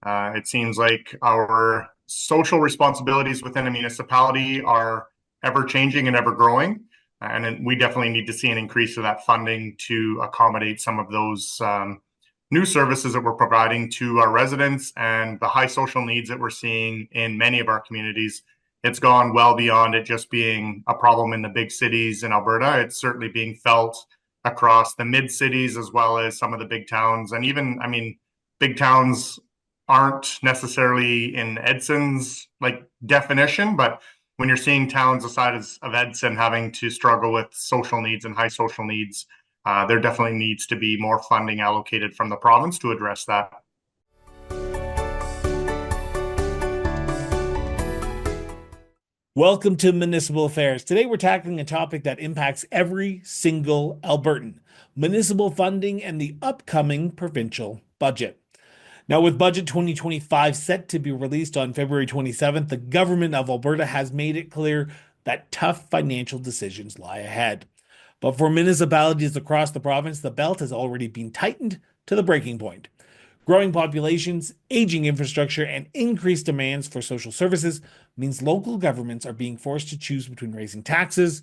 It seems like our social responsibilities within a municipality are ever changing and ever growing. And we definitely need to see an increase of that funding to accommodate some of those new services that we're providing to our residents and the high social needs that we're seeing in many of our communities. It's gone well beyond it just being a problem in the big cities in Alberta. It's certainly being felt across the mid cities as well as some of the big towns. And even, big towns aren't necessarily in Edson's definition, but when you're seeing towns the size of Edson having to struggle with social needs and high social needs, there definitely needs to be more funding allocated from the province to address that. Welcome to Municipal Affairs. Today we're tackling a topic that impacts every single Albertan: municipal funding and the upcoming provincial budget. Now, with Budget 2025 set to be released on February 27th, the Government of Alberta has made it clear that tough financial decisions lie ahead. But for municipalities across the province, the belt has already been tightened to the breaking point. Growing populations, aging infrastructure, and increased demands for social services means local governments are being forced to choose between raising taxes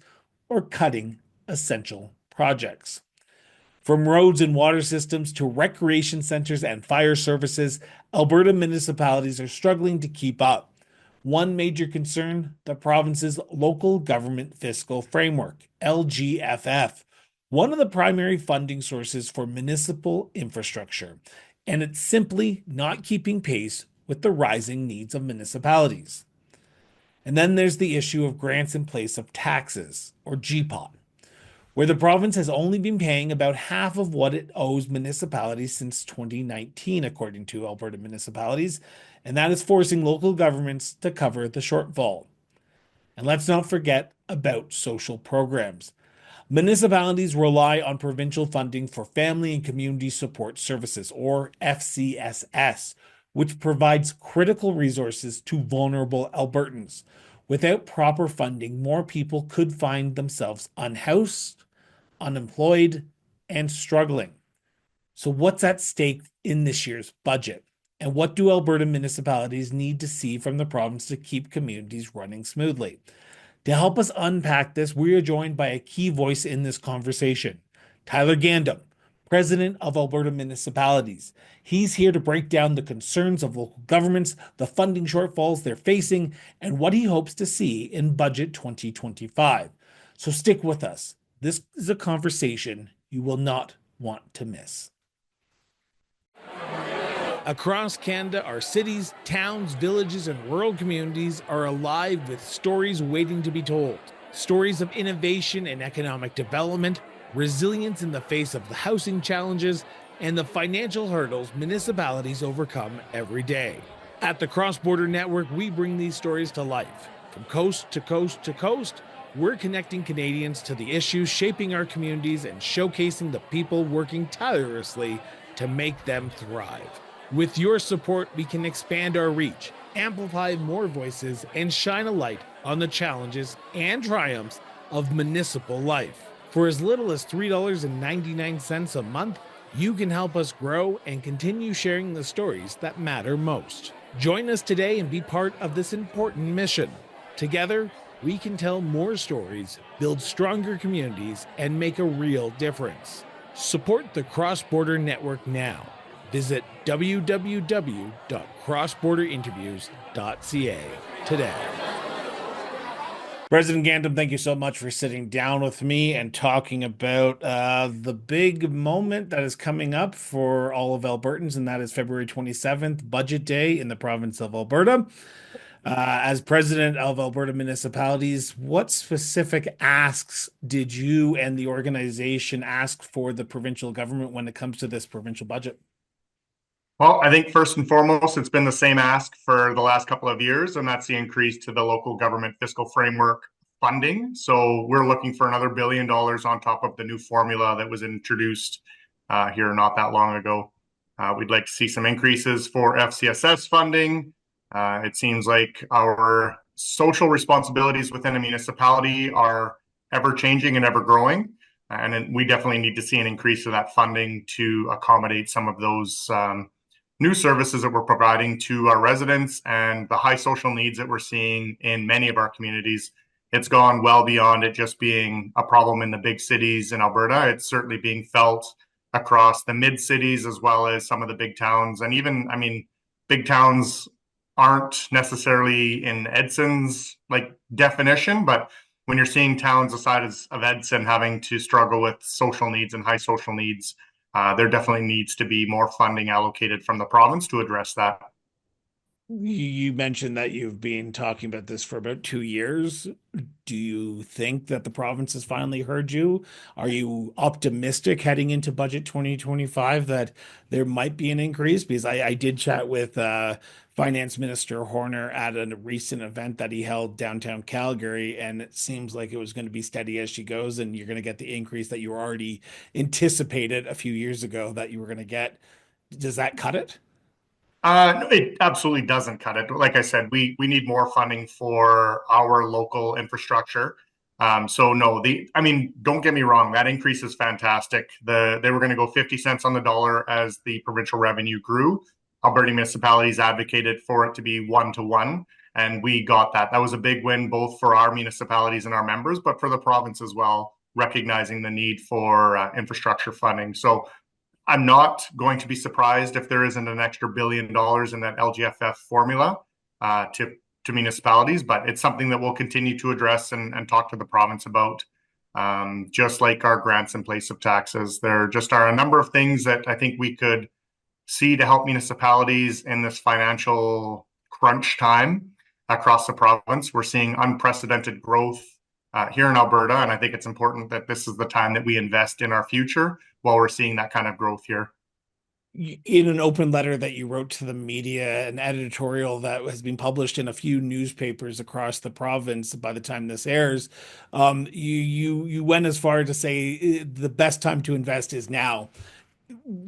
or cutting essential projects. From roads and water systems to recreation centers and fire services, Alberta municipalities are struggling to keep up. One major concern: the province's Local Government Fiscal Framework, LGFF, one of the primary funding sources for municipal infrastructure, and it's simply not keeping pace with the rising needs of municipalities. And then there's the issue of grants in place of taxes, or GIPOT, where the province has only been paying about half of what it owes municipalities since 2019, according to Alberta Municipalities, and that is forcing local governments to cover the shortfall. And let's not forget about social programs. Municipalities rely on provincial funding for Family and Community Support Services, or FCSS, which provides critical resources to vulnerable Albertans. Without proper funding, more people could find themselves unhoused, unemployed, and struggling. So what's at stake in this year's budget? And what do Alberta municipalities need to see from the province to keep communities running smoothly? To help us unpack this, we are joined by a key voice in this conversation, Tyler Gandam, President of Alberta Municipalities. He's here to break down the concerns of local governments, the funding shortfalls they're facing, and what he hopes to see in Budget 2025. So stick with us. This is a conversation you will not want to miss. Across Canada, our cities, towns, villages, and rural communities are alive with stories waiting to be told. Stories of innovation and economic development, resilience in the face of the housing challenges, and the financial hurdles municipalities overcome every day. At the Cross Border Network, we bring these stories to life. From coast to coast to coast, we're connecting Canadians to the issues shaping our communities and showcasing the people working tirelessly to make them thrive. With your support, we can expand our reach, amplify more voices, and shine a light on the challenges and triumphs of municipal life. For as little as $3.99 a month, you can help us grow and continue sharing the stories that matter most. Join us today and be part of this important mission. Together, we can tell more stories, build stronger communities, and make a real difference. Support the Cross Border Network now. Visit www.crossborderinterviews.ca today. President Gandam, thank you so much for sitting down with me and talking about the big moment that is coming up for all of Albertans, and that is February 27th, Budget Day in the province of Alberta. As president of Alberta Municipalities, what specific asks did you and the organization ask for the provincial government when it comes to this provincial budget? Well, I think first and foremost, it's been the same ask for the last couple of years, and that's the increase to the Local Government Fiscal Framework funding. So we're looking for another $1 billion on top of the new formula that was introduced here not that long ago. We'd like to see some increases for FCSS funding. It seems like our social responsibilities within a municipality are ever changing and ever growing. And we definitely need to see an increase of that funding to accommodate some of those new services that we're providing to our residents and the high social needs that we're seeing in many of our communities. It's gone well beyond it just being a problem in the big cities in Alberta. It's certainly being felt across the mid cities as well as some of the big towns. And even, I mean, big towns aren't necessarily in Edson's like definition, but when you're seeing towns the size of Edson having to struggle with social needs and high social needs, there definitely needs to be more funding allocated from the province to address that. You mentioned that you've been talking about this for about 2 years. Do you think that the province has finally heard you? Are you optimistic heading into budget 2025 that there might be an increase? Because I did chat with Finance Minister Horner at a recent event that he held downtown Calgary, and it seems like it was going to be steady as she goes, and you're going to get the increase that you already anticipated a few years ago that you were going to get. Does that cut it? No, it absolutely doesn't cut it. Like I said, we need more funding for our local infrastructure. So no, I mean, don't get me wrong, that increase is fantastic. They were going to go 50 cents on the dollar as the provincial revenue grew. Alberta municipalities advocated for it to be 1-to-1, and we got that. That was a big win both for our municipalities and our members, but for the province as well, recognizing the need for infrastructure funding. So I'm not going to be surprised if there isn't an extra $1 billion in that LGFF formula to municipalities, but it's something that we'll continue to address and talk to the province about. Just like our grants in place of taxes, there just are a number of things that I think we could see to help municipalities in this financial crunch time across the province. We're seeing unprecedented growth here in Alberta, and I think it's important that this is the time that we invest in our future while we're seeing that kind of growth here. In an open letter that you wrote to the media, an editorial that has been published in a few newspapers across the province by the time this airs, you went as far to say the best time to invest is now.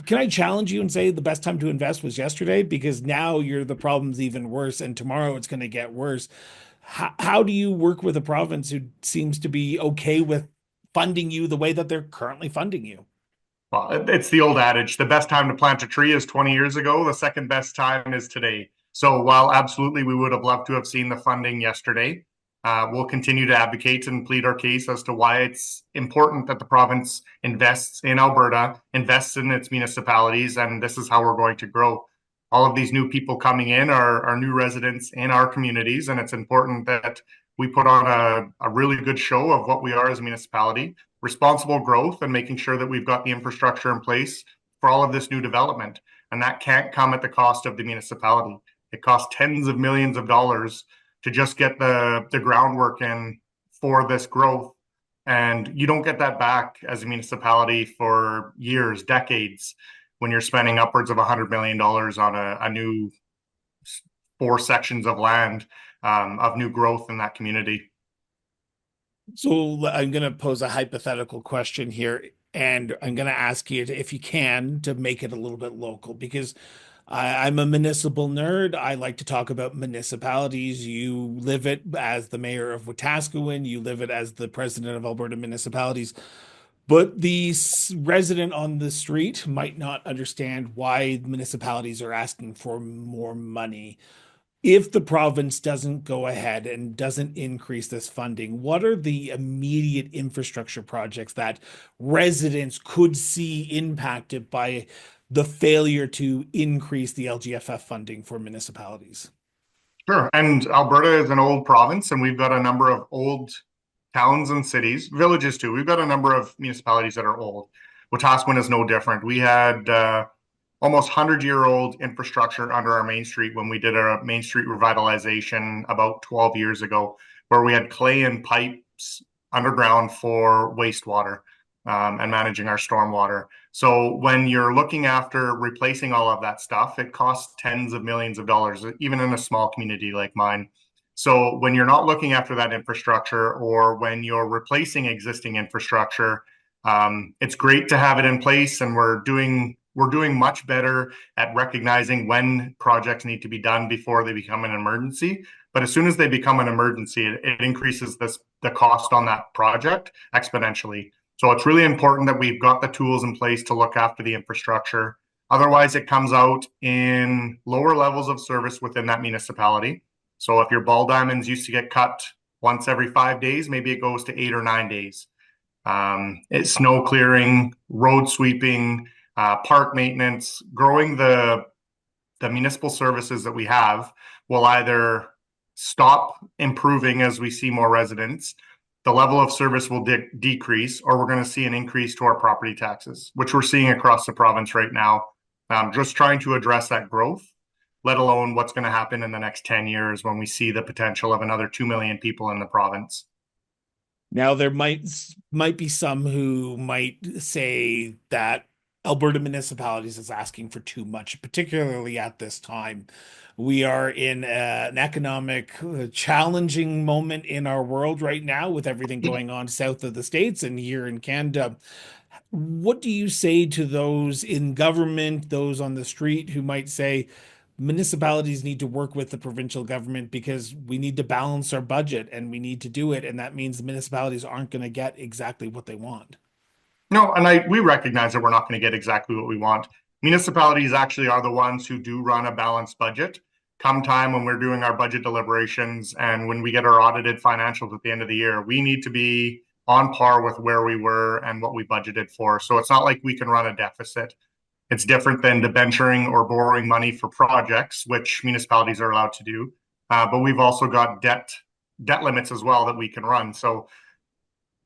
Can I challenge you and say the best time to invest was yesterday? Because now the problem's even worse, and tomorrow it's going to get worse. How do you work with a province who seems to be okay with funding you the way that they're currently funding you? Well, it's the old adage, the best time to plant a tree is 20 years ago. The second best time is today. So while absolutely we would have loved to have seen the funding yesterday, we'll continue to advocate and plead our case as to why it's important that the province invests in Alberta, invests in its municipalities, and this is how we're going to grow. All of these new people coming in are new residents in our communities, and it's important that we put on a really good show of what we are as a municipality, responsible growth, and making sure that we've got the infrastructure in place for all of this new development. And that can't come at the cost of the municipality. It costs tens of millions of dollars to just get the groundwork in for this growth. And you don't get that back as a municipality for years, decades, when you're spending upwards of $100 million on a new 4 sections of land of new growth in that community. So I'm going to pose a hypothetical question here, and I'm going to ask you to, if you can, to make it a little bit local, because I'm a municipal nerd. I like to talk about municipalities. You live it as the mayor of Wetaskiwin. You live it as the president of Alberta Municipalities. But the resident on the street might not understand why municipalities are asking for more money. If the province doesn't go ahead and doesn't increase this funding, what are the immediate infrastructure projects that residents could see impacted by the failure to increase the LGFF funding for municipalities? Sure. And Alberta is an old province, and we've got a number of old towns and cities, villages too. We've got a number of municipalities that are old. Wetaskiwin is no different. We had almost 100-year-old infrastructure under our main street when we did our main street revitalization about 12 years ago, where we had clay and pipes underground for wastewater and managing our stormwater. So when you're looking after replacing all of that stuff, it costs tens of millions of dollars, even in a small community like mine. So when you're not looking after that infrastructure, or when you're replacing existing infrastructure, it's great to have it in place, and we're doing much better at recognizing when projects need to be done before they become an emergency. But as soon as they become an emergency, it increases the cost on that project exponentially. So it's really important that we've got the tools in place to look after the infrastructure. Otherwise, it comes out in lower levels of service within that municipality. So if your ball diamonds used to get cut once every 5 days, maybe it goes to 8 or 9 days. It's snow clearing, road sweeping, park maintenance, growing the municipal services that we have will either stop improving as we see more residents, the level of service will decrease, or we're going to see an increase to our property taxes, which we're seeing across the province right now. Just trying to address that growth, let alone what's going to happen in the next 10 years when we see the potential of another 2 million people in the province. Now, there might be some who might say that Alberta municipalities is asking for too much, particularly at this time. We are in an economic challenging moment in our world right now with everything going on south of the States and here in Canada. What do you say to those in government, those on the street who might say municipalities need to work with the provincial government because we need to balance our budget and we need to do it, and that means the municipalities aren't going to get exactly what they want? No, and we recognize that we're not going to get exactly what we want. Municipalities actually are the ones who do run a balanced budget. Come time when we're doing our budget deliberations and when we get our audited financials at the end of the year, we need to be on par with where we were and what we budgeted for. So it's not like we can run a deficit. It's different than debenturing or borrowing money for projects, which municipalities are allowed to do. But we've also got debt limits as well that we can run. So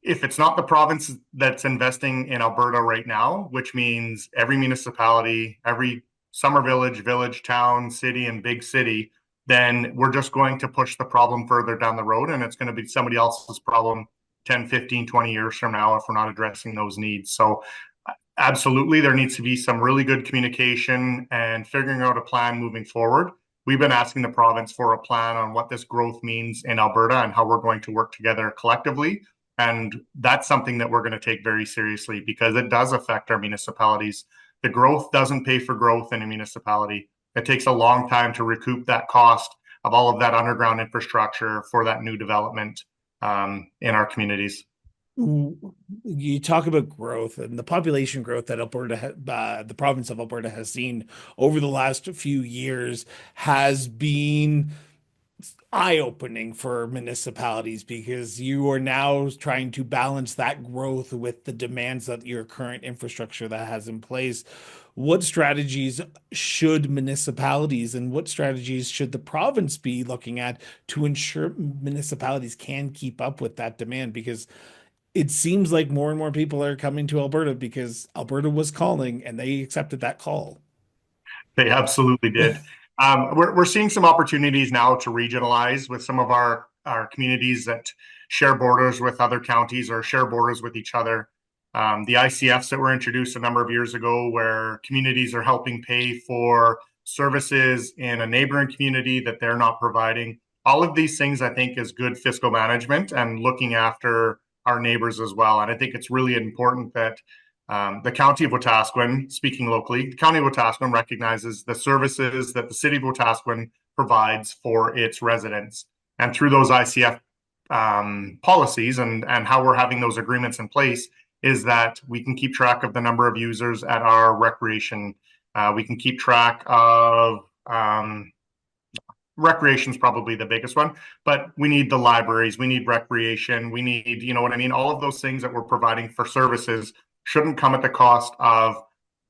if it's not the province that's investing in Alberta right now, which means every municipality, every summer village, town, city, and big city, then we're just going to push the problem further down the road. And it's going to be somebody else's problem 10, 15, 20 years from now if we're not addressing those needs. So absolutely, there needs to be some really good communication and figuring out a plan moving forward. We've been asking the province for a plan on what this growth means in Alberta and how we're going to work together collectively. And that's something that we're going to take very seriously because it does affect our municipalities. The growth doesn't pay for growth in a municipality. It takes a long time to recoup that cost of all of that underground infrastructure for that new development in our communities. You talk about growth and the population growth that the province of Alberta has seen over the last few years has been eye-opening for municipalities because you are now trying to balance that growth with the demands that your current infrastructure that has in place. What strategies should municipalities and what strategies should the province be looking at to ensure municipalities can keep up with that demand? Because it seems like more and more people are coming to Alberta because Alberta was calling and they accepted that call. They absolutely did. We're seeing some opportunities now to regionalize with some of our communities that share borders with other counties or share borders with each other. The ICFs that were introduced a number of years ago, where communities are helping pay for services in a neighboring community that they're not providing. All of these things, I think, is good fiscal management and looking after our neighbors as well. And I think it's really important that the County of Wetaskiwin, speaking locally, the County of Wetaskiwin recognizes the services that the City of Wetaskiwin provides for its residents. And through those ICF policies and how we're having those agreements in place is that we can keep track of the number of users at our recreation. We can keep track of recreation's probably the biggest one, but we need the libraries, we need recreation, we need, you know what I mean? All of those things that we're providing for services shouldn't come at the cost of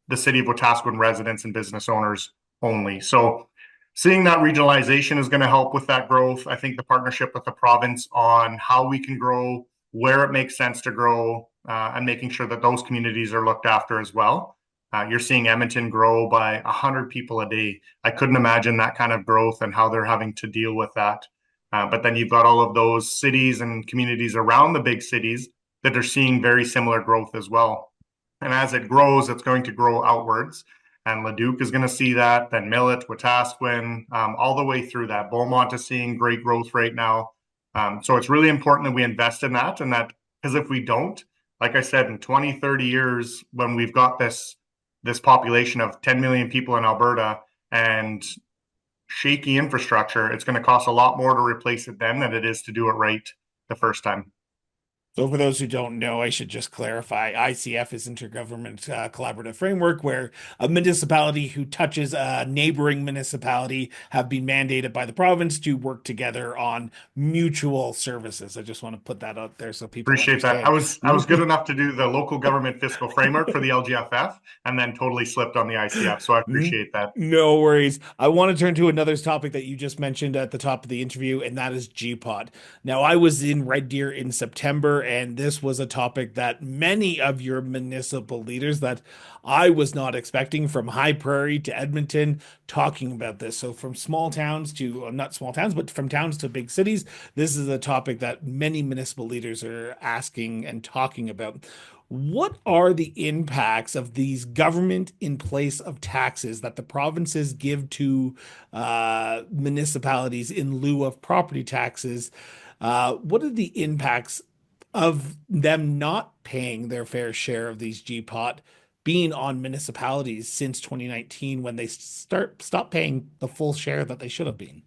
the City of Wetaskiwin residents and business owners only. So seeing that regionalization is going to help with that growth. I think the partnership with the province on how we can grow, where it makes sense to grow, and making sure that those communities are looked after as well. You're seeing Edmonton grow by 100 people a day. I couldn't imagine that kind of growth and how they're having to deal with that. But then you've got all of those cities and communities around the big cities that are seeing very similar growth as well. And as it grows, it's going to grow outwards. And Leduc is going to see that, then Millet, Wetaskiwin, all the way through that. Beaumont is seeing great growth right now. So it's really important that we invest in that. And that, because if we don't, like I said, in 20, 30 years, when we've got this population of 10 million people in Alberta and shaky infrastructure, it's going to cost a lot more to replace it then than it is to do it right the first time. So, for those who don't know, I should just clarify ICF is Intergovernment Collaborative Framework, where a municipality who touches a neighboring municipality have been mandated by the province to work together on mutual services. I just want to put that out there so people Appreciate that. understand. I was good enough to do the local government fiscal framework for the LGFF and then totally slipped on the ICF. So I appreciate that. No worries. I want to turn to another topic that you just mentioned at the top of the interview, and that is GPOT. Now, I was in Red Deer in September, and this was a topic that many of your municipal leaders that I was not expecting, from High Prairie to Edmonton, talking about this. So, from small towns to not small towns, but from towns to big cities, this is a topic that many municipal leaders are asking and talking about. What are the impacts of these government in place of taxes that the provinces give to municipalities in lieu of property taxes? What are the impacts of them not paying their fair share of these GPOT being on municipalities since 2019 when they stop paying the full share that they should have been?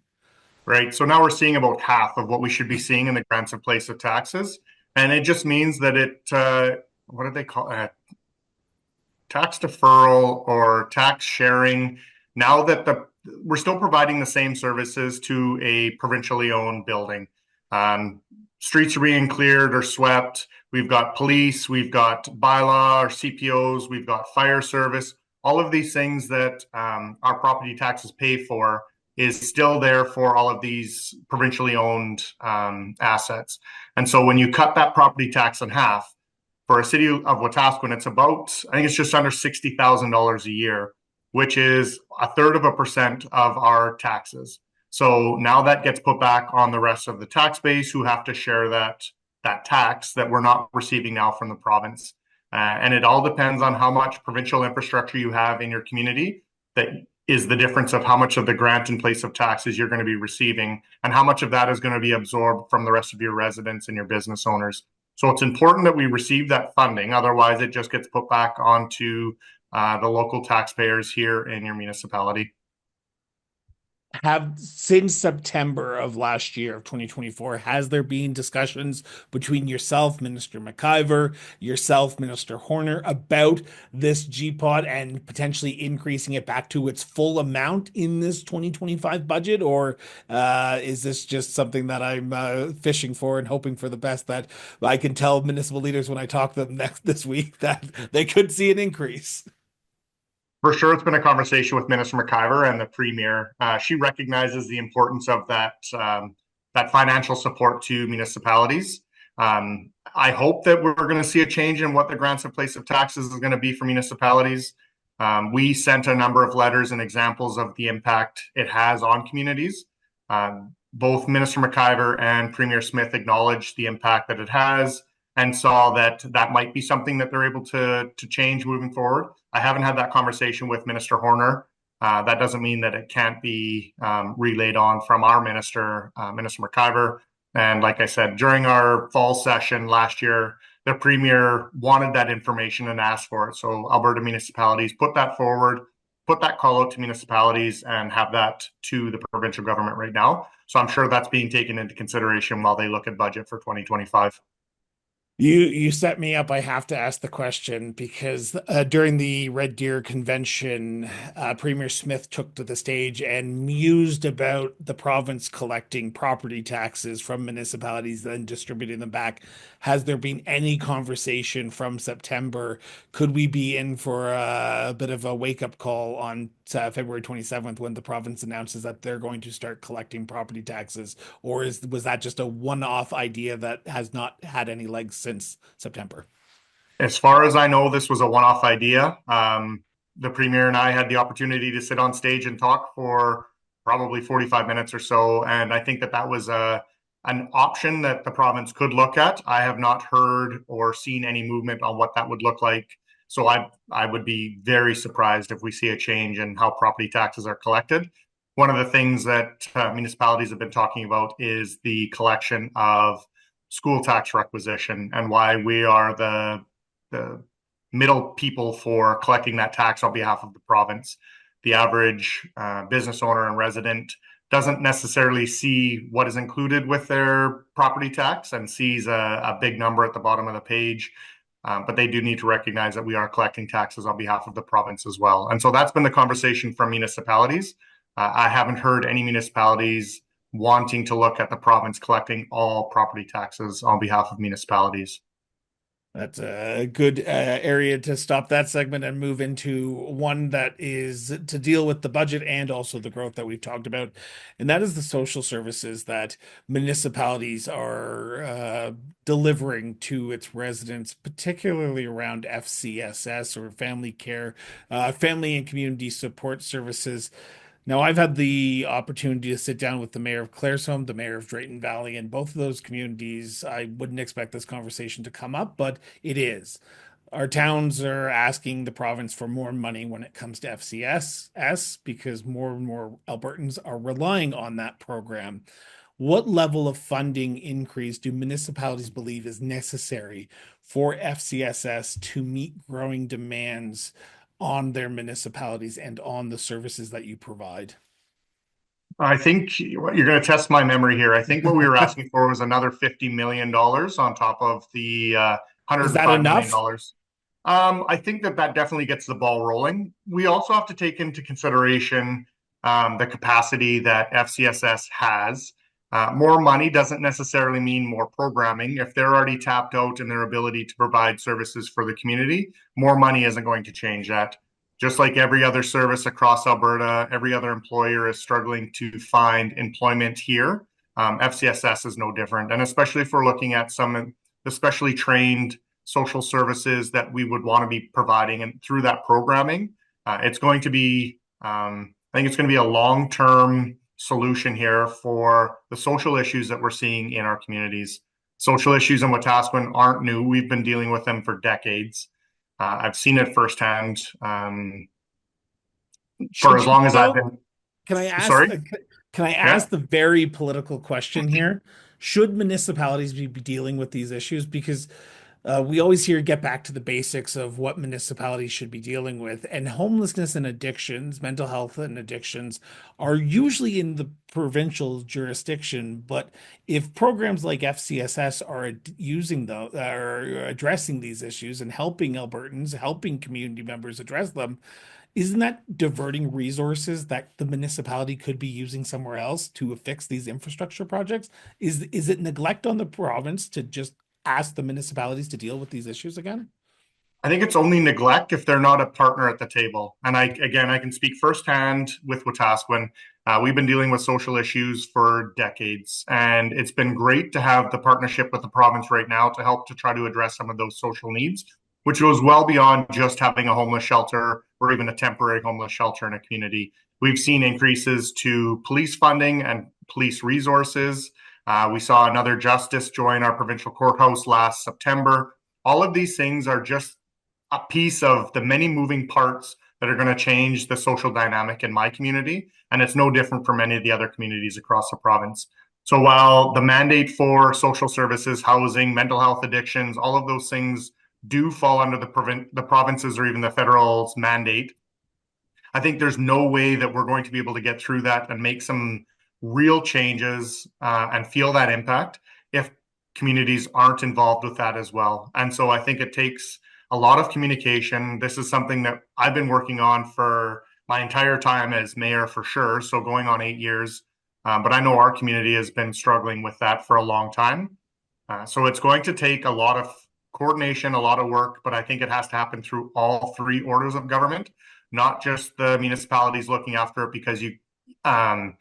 Right. So now we're seeing about half of what we should be seeing in the grants in place of taxes. And it just means that what do they call it? Tax deferral or tax sharing. Now that we're still providing the same services to a provincially owned building. Streets are being cleared or swept. We've got police, we've got bylaw or CPOs, we've got fire service. All of these things that our property taxes pay for is still there for all of these provincially owned assets. And so when you cut that property tax in half, for a city of Wetaskiwin, it's about, I think it's just under $60,000 a year, which is a third of a percent of our taxes. So now that gets put back on the rest of the tax base who have to share that tax that we're not receiving now from the province. And it all depends on how much provincial infrastructure you have in your community. That is the difference of how much of the grant in place of taxes you're going to be receiving and how much of that is going to be absorbed from the rest of your residents and your business owners. So it's important that we receive that funding. Otherwise, it just gets put back onto the local taxpayers here in your municipality. Have since September of last year of 2024, has there been discussions between yourself, Minister McIver, yourself, Minister Horner, about this GPOT and potentially increasing it back to its full amount in this 2025 budget? Or is this just something that I'm fishing for and hoping for the best, that I can tell municipal leaders when I talk to them this week that they could see an increase? For sure, it's been a conversation with Minister McIver and the Premier. She recognizes the importance of that financial support to municipalities. I hope that we're going to see a change in what the grants in place of taxes is going to be for municipalities. We sent a number of letters and examples of the impact it has on communities. Both Minister McIver and Premier Smith acknowledged the impact that it has and saw that that might be something that they're able to change moving forward. I haven't had that conversation with Minister Horner. That doesn't mean that it can't be relayed on from our minister, Minister McIver. And like I said, during our fall session last year, the Premier wanted that information and asked for it. So Alberta municipalities put that forward, put that call out to municipalities and have that to the provincial government right now. So I'm sure that's being taken into consideration while they look at budget for 2025. You set me up. I have to ask the question because during the Red Deer convention, Premier Smith took to the stage and mused about the province collecting property taxes from municipalities, then distributing them back. Has there been any conversation from September? Could we be in for a bit of a wake-up call on February 27th when the province announces that they're going to start collecting property taxes? Or was that just a one-off idea that has not had any legs since September? As far as I know, this was a one-off idea. The Premier and I had the opportunity to sit on stage and talk for probably 45 minutes or so. And I think that that was an option that the province could look at. I have not heard or seen any movement on what that would look like. So I would be very surprised if we see a change in how property taxes are collected. One of the things that municipalities have been talking about is the collection of school tax requisition and why we are the middle people for collecting that tax on behalf of the province. The average business owner and resident doesn't necessarily see what is included with their property tax and sees a big number at the bottom of the page. But they do need to recognize that we are collecting taxes on behalf of the province as well. And so that's been the conversation from municipalities. I haven't heard any municipalities wanting to look at the province collecting all property taxes on behalf of municipalities. That's a good area to stop that segment and move into one that is to deal with the budget and also the growth that we've talked about. And that is the social services that municipalities are delivering to its residents, particularly around FCSS or family care, family and community support services. Now, I've had the opportunity to sit down with the mayor of Claresholm, the mayor of Drayton Valley, and both of those communities. I wouldn't expect this conversation to come up, but it is. Our towns are asking the province for more money when it comes to FCSS because more and more Albertans are relying on that program. What level of funding increase do municipalities believe is necessary for FCSS to meet growing demands on their municipalities and on the services that you provide? I think you're going to test my memory here. I think what we were asking for was another $50 million on top of the Is that $105 enough? million. I think that definitely gets the ball rolling. We also have to take into consideration the capacity that FCSS has. More money doesn't necessarily mean more programming. If they're already tapped out in their ability to provide services for the community, more money isn't going to change that. Just like every other service across Alberta, every other employer is struggling to find employment here. FCSS is no different. And especially if we're looking at some especially trained social services that we would want to be providing and through that programming, it's going to be, I think it's going to be a long-term solution here for the social issues that we're seeing in our communities. Social issues in Wetaskiwin aren't new. We've been dealing with them for decades. I've seen it firsthand for Should as you long as I've though? been. Can I ask Sorry? can I Yeah. ask the very political question here? Should municipalities be dealing with these issues? Because we always hear get back to the basics of what municipalities should be dealing with. And homelessness and addictions, mental health and addictions are usually in the provincial jurisdiction. But if programs like FCSS are using are addressing these issues and helping Albertans, helping community members address them, isn't that diverting resources that the municipality could be using somewhere else to fix these infrastructure projects? Is it neglect on the province to just ask the municipalities to deal with these issues again? I think it's only neglect if they're not a partner at the table. And I can speak firsthand with Wetaskiwin. We've been dealing with social issues for decades, and it's been great to have the partnership with the province right now to help to try to address some of those social needs, which goes well beyond just having a homeless shelter or even a temporary homeless shelter in a community. We've seen increases to police funding and police resources. We saw another justice join our provincial courthouse last September. All of these things are just a piece of the many moving parts that are going to change the social dynamic in my community. And it's no different for many of the other communities across the province. So while the mandate for social services, housing, mental health addictions, all of those things do fall under the provinces or even the federal's mandate, I think there's no way that we're going to be able to get through that and make some real changes and feel that impact if communities aren't involved with that as well. And so I think it takes a lot of communication. This is something that I've been working on for my entire time as mayor for sure. So going on 8 years. But I know our community has been struggling with that for a long time. So it's going to take a lot of coordination, a lot of work, but I think it has to happen through all three orders of government, not just the municipalities looking after it because you um,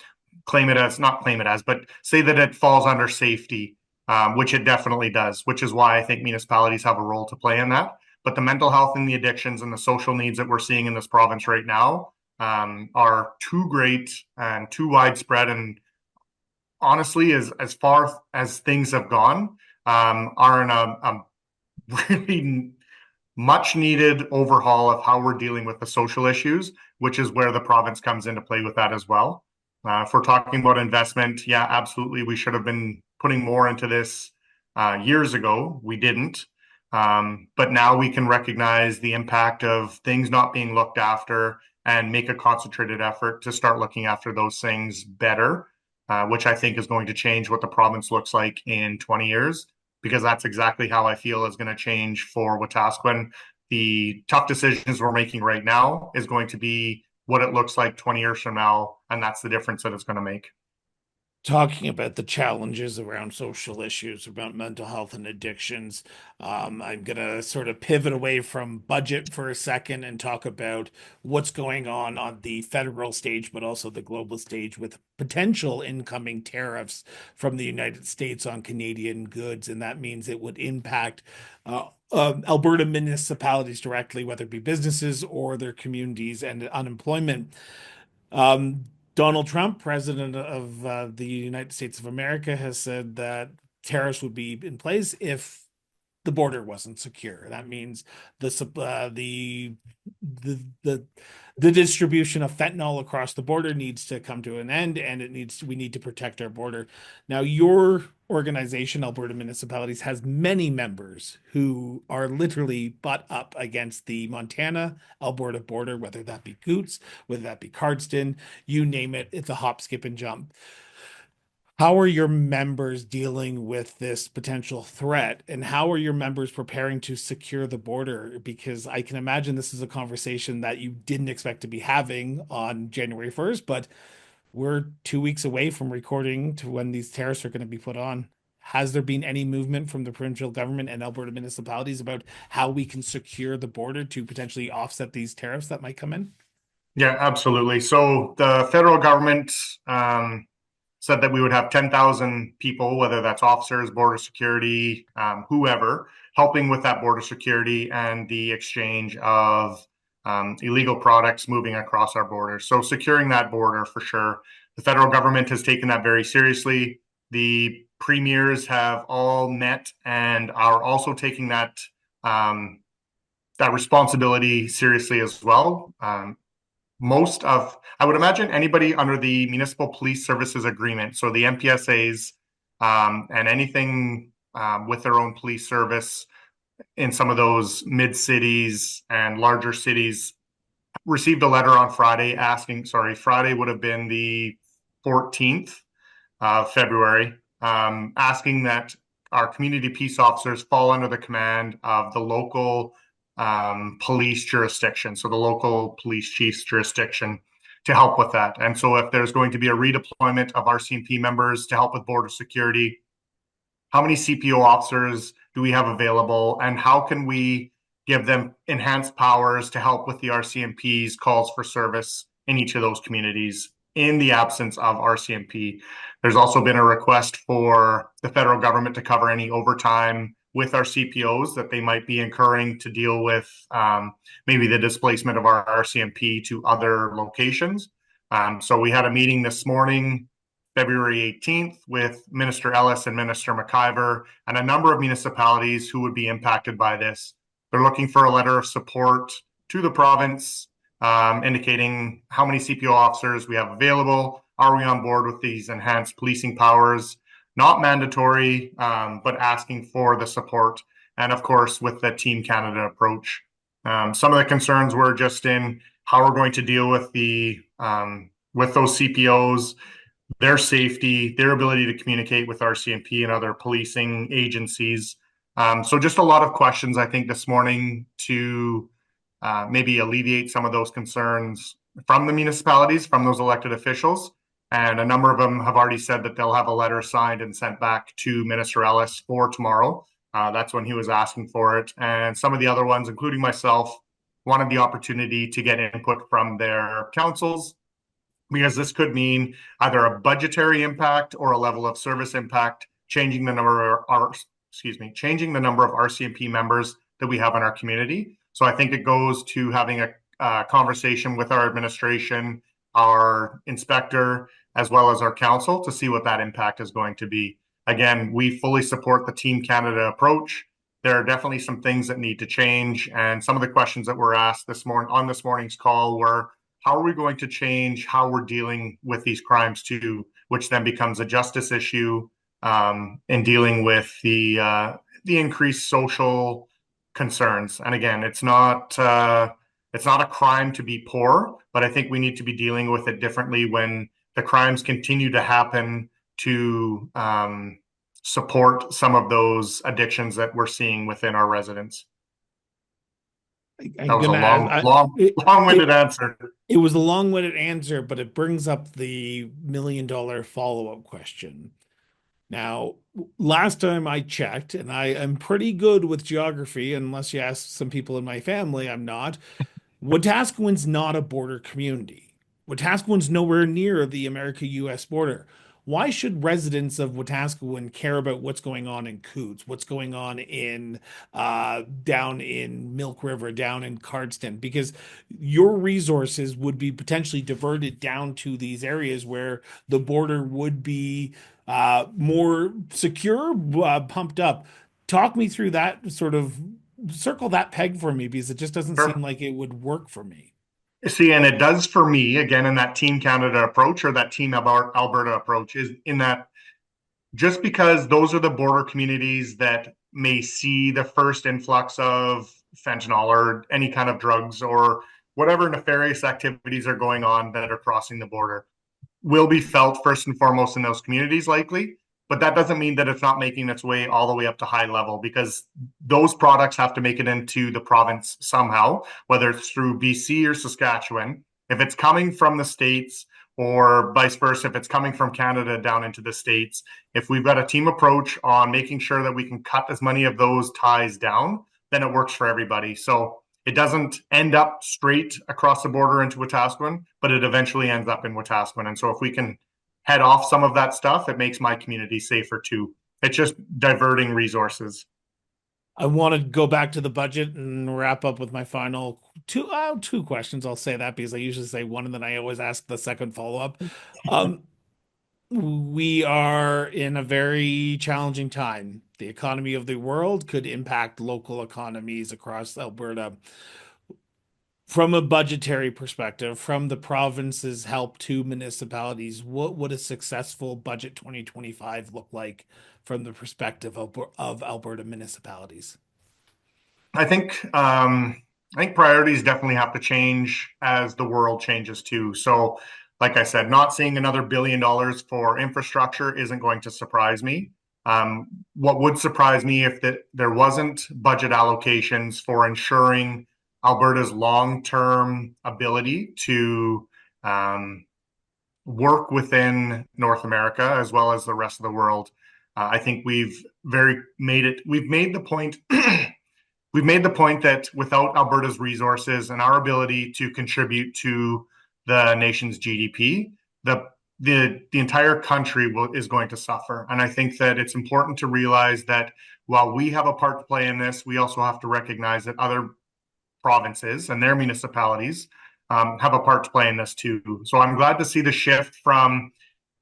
not claim it as, but say that it falls under safety, which it definitely does, which is why I think municipalities have a role to play in that. But the mental health and the addictions and the social needs that we're seeing in this province right now are too great and too widespread. And honestly, as far as things have gone, are in a really much needed overhaul of how we're dealing with the social issues, which is where the province comes into play with that as well. If we're talking about investment, yeah, absolutely, we should have been putting more into this years ago. We didn't. But now we can recognize the impact of things not being looked after and make a concentrated effort to start looking after those things better, which I think is going to change what the province looks like in 20 years, because that's exactly how I feel is going to change for Wetaskiwin. The tough decisions we're making right now is going to be what it looks like 20 years from now, and that's the difference that it's going to make. Talking about the challenges around social issues, about mental health and addictions. I'm going to sort of pivot away from budget for a second and talk about what's going on the federal stage, but also the global stage with potential incoming tariffs from the United States on Canadian goods. And that means it would impact Alberta municipalities directly, whether it be businesses or their communities and unemployment. Um, Donald Trump, president of the United States of America, has said that tariffs would be in place if the border wasn't secure. That means the the distribution of fentanyl across the border needs to come to an end, and we need to protect our border. Now, your organization, Alberta Municipalities, has many members who are literally butt up against the Montana Alberta border, whether that be Coots, whether that be Cardston, you name it, it's a hop, skip, and jump. How are your members dealing with this potential threat, and how are your members preparing to secure the border? Because I can imagine this is a conversation that you didn't expect to be having on January 1st, but we're 2 weeks away from recording to when these tariffs are going to be put on. Has there been any movement from the provincial government and Alberta municipalities about how we can secure the border to potentially offset these tariffs that might come in? Yeah, absolutely. So the federal government said that we would have 10,000 people, whether that's officers, border security, whoever, helping with that border security and the exchange of illegal products moving across our border. So securing that border for sure. The federal government has taken that very seriously. The premiers have all met and are also taking that responsibility seriously as well. I would imagine anybody under the Municipal Police Services Agreement, so the MPSAs, and anything with their own police service in some of those mid cities and larger cities, received a letter on Friday Friday would have been the 14th of February, asking that our community peace officers fall under the command of the local police jurisdiction, so the local police chief's jurisdiction, to help with that. And so if there's going to be a redeployment of RCMP members to help with border security, how many CPO officers do we have available, and how can we give them enhanced powers to help with the RCMP's calls for service in each of those communities in the absence of RCMP? There's also been a request for the federal government to cover any overtime with our CPOs that they might be incurring to deal with maybe the displacement of our RCMP to other locations. So we had a meeting this morning, February 18th, with Minister Ellis and Minister McIver and a number of municipalities who would be impacted by this. They're looking for a letter of support to the province, indicating how many CPO officers we have available. Are we on board with these enhanced policing powers? Not mandatory, but asking for the support. And of course, with the Team Canada approach. Some of the concerns were just in how we're going to deal with with those CPOs, their safety, their ability to communicate with RCMP and other policing agencies. So just a lot of questions, I think, this morning to maybe alleviate some of those concerns from the municipalities, from those elected officials. And a number of them have already said that they'll have a letter signed and sent back to Minister Ellis for tomorrow. That's when he was asking for it. And some of the other ones, including myself, wanted the opportunity to get input from their councils, because this could mean either a budgetary impact or a level of service impact, changing the number of RCMP members that we have in our community. So I think it goes to having a conversation with our administration, our inspector, as well as our council, to see what that impact is going to be. Again, we fully support the Team Canada approach. There are definitely some things that need to change. And some of the questions that were asked this morning's call were, how are we going to change how we're dealing with these crimes too, which then becomes a justice issue in dealing with the increased social concerns. And again, it's not It's not a crime to be poor, but I think we need to be dealing with it differently when the crimes continue to happen to support some of those addictions that we're seeing within our residents. That I'm was a gonna ask, long-winded answer. it was a long-winded answer, but it brings up the million-dollar follow-up question. Now, last time I checked, and I am pretty good with geography, unless you ask some people in my family, I'm not. Wetaskiwin's not a border community. Wetaskiwin's nowhere near the America-US border. Why should residents of Wetaskiwin care about what's going on in Coots, what's going on in down in Milk River, down in Cardston? Because your resources would be potentially diverted down to these areas where the border would be more secure, pumped up. Talk me through that sort of circle that peg for me because it just doesn't seem Sure. like it would work for me. See, and it does for me, again, in that Team Canada approach or that Team Alberta approach, is in that just because those are the border communities that may see the first influx of fentanyl or any kind of drugs or whatever nefarious activities are going on that are crossing the border, will be felt first and foremost in those communities, likely. But that doesn't mean that it's not making its way all the way up to high level because those products have to make it into the province somehow, whether it's through BC or Saskatchewan. If it's coming from the States or vice versa, if it's coming from Canada down into the States, if we've got a team approach on making sure that we can cut as many of those ties down, then it works for everybody. So it doesn't end up straight across the border into Wetaskiwin, but it eventually ends up in Wetaskiwin. And so if we can head off some of that stuff, it makes my community safer too. It's just diverting resources. I want to go back to the budget and wrap up with my final two questions. I'll say that because I usually say one and then I always ask the second follow-up. Um, we are in a very challenging time. The economy of the world could impact local economies across Alberta. From a budgetary perspective, from the province's help to municipalities, what would a successful budget 2025 look like from the perspective of Alberta municipalities? I think I think priorities definitely have to change as the world changes too. So, like I said, not seeing another $1 billion for infrastructure isn't going to surprise me. What would surprise me if there wasn't budget allocations for ensuring Alberta's long-term ability to um, work within North America as well as the rest of the world. I think we've made the point we've made the point that without Alberta's resources and our ability to contribute to the nation's GDP, the entire country is going to suffer. And I think that it's important to realize that while we have a part to play in this, we also have to recognize that other provinces and their municipalities have a part to play in this too. So I'm glad to see the shift from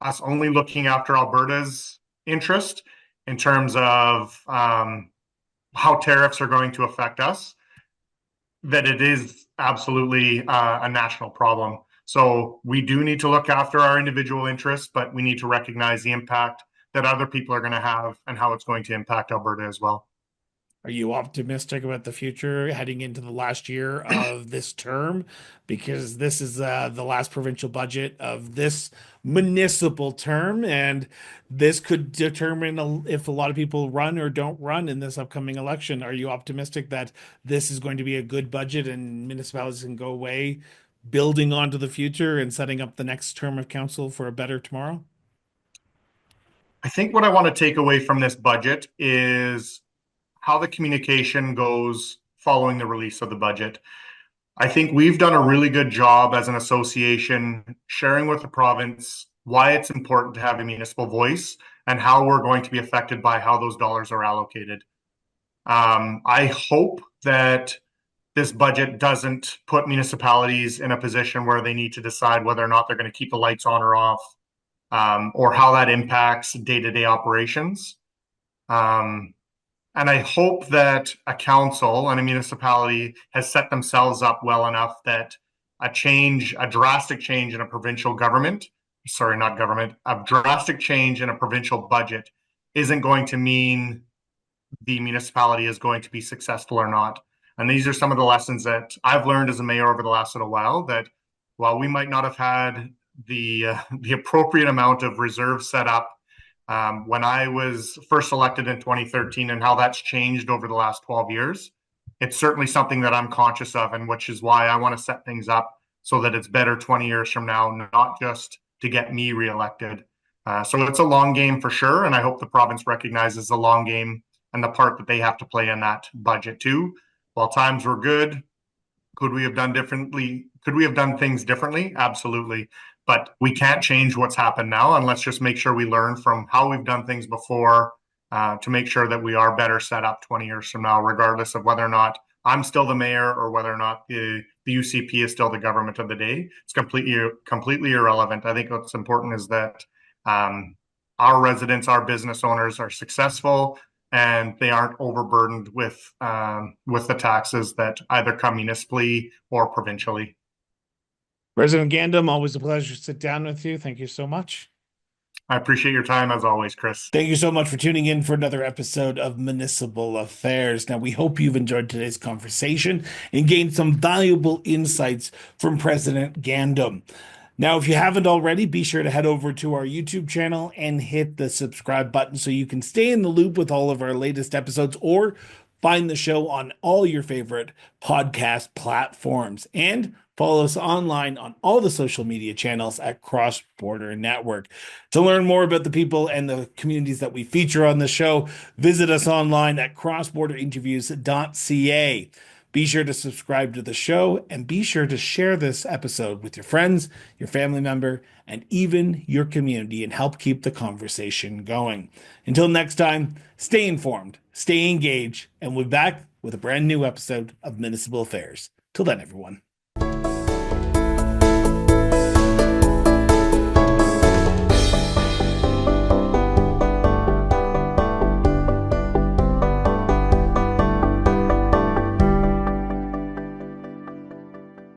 us only looking after Alberta's interest in terms of how tariffs are going to affect us, that it is absolutely a national problem. So we do need to look after our individual interests, but we need to recognize the impact that other people are going to have and how it's going to impact Alberta as well. Are you optimistic about the future heading into the last year of this term? Because this is the last provincial budget of this municipal term, and this could determine if a lot of people run or don't run in this upcoming election. Are you optimistic that this is going to be a good budget and municipalities can go away building onto the future and setting up the next term of council for a better tomorrow? I think what I want to take away from this budget is how the communication goes following the release of the budget. I think we've done a really good job as an association sharing with the province why it's important to have a municipal voice and how we're going to be affected by how those dollars are allocated. I hope that this budget doesn't put municipalities in a position where they need to decide whether or not they're going to keep the lights on or off, or how that impacts day-to-day operations. Um, and I hope that a council and a municipality has set themselves up well enough that a drastic change in a provincial government, sorry, not government, a drastic change in a provincial budget isn't going to mean the municipality is going to be successful or not. And these are some of the lessons that I've learned as a mayor over the last little while, that while we might not have had the appropriate amount of reserves set up when I was first elected in 2013, and how that's changed over the last 12 years, it's certainly something that I'm conscious of, and which is why I want to set things up so that it's better 20 years from now, not just to get me reelected. So it's a long game for sure, and I hope the province recognizes the long game and the part that they have to play in that budget too. While times were good, could we have done differently? Could we have done things differently? Absolutely. But we can't change what's happened now, and let's just make sure we learn from how we've done things before to make sure that we are better set up 20 years from now, regardless of whether or not I'm still the mayor or whether or not the UCP is still the government of the day. It's completely irrelevant. I think what's important is that our residents, our business owners are successful, and they aren't overburdened with the taxes that either come municipally or provincially. President Gandam, always a pleasure to sit down with you. Thank you so much. I appreciate your time as always, Chris. Thank you so much for tuning in for another episode of Municipal Affairs. Now, we hope you've enjoyed today's conversation and gained some valuable insights from President Gandam. Now, if you haven't already, be sure to head over to our YouTube channel and hit the subscribe button so you can stay in the loop with all of our latest episodes, or find the show on all your favorite podcast platforms. And follow us online on all the social media channels at Cross Border Network. To learn more about the people and the communities that we feature on the show, visit us online at crossborderinterviews.ca. Be sure to subscribe to the show, and be sure to share this episode with your friends, your family member, and even your community, and help keep the conversation going. Until next time, stay informed, stay engaged, and we'll be back with a brand new episode of Municipal Affairs. Till then, everyone.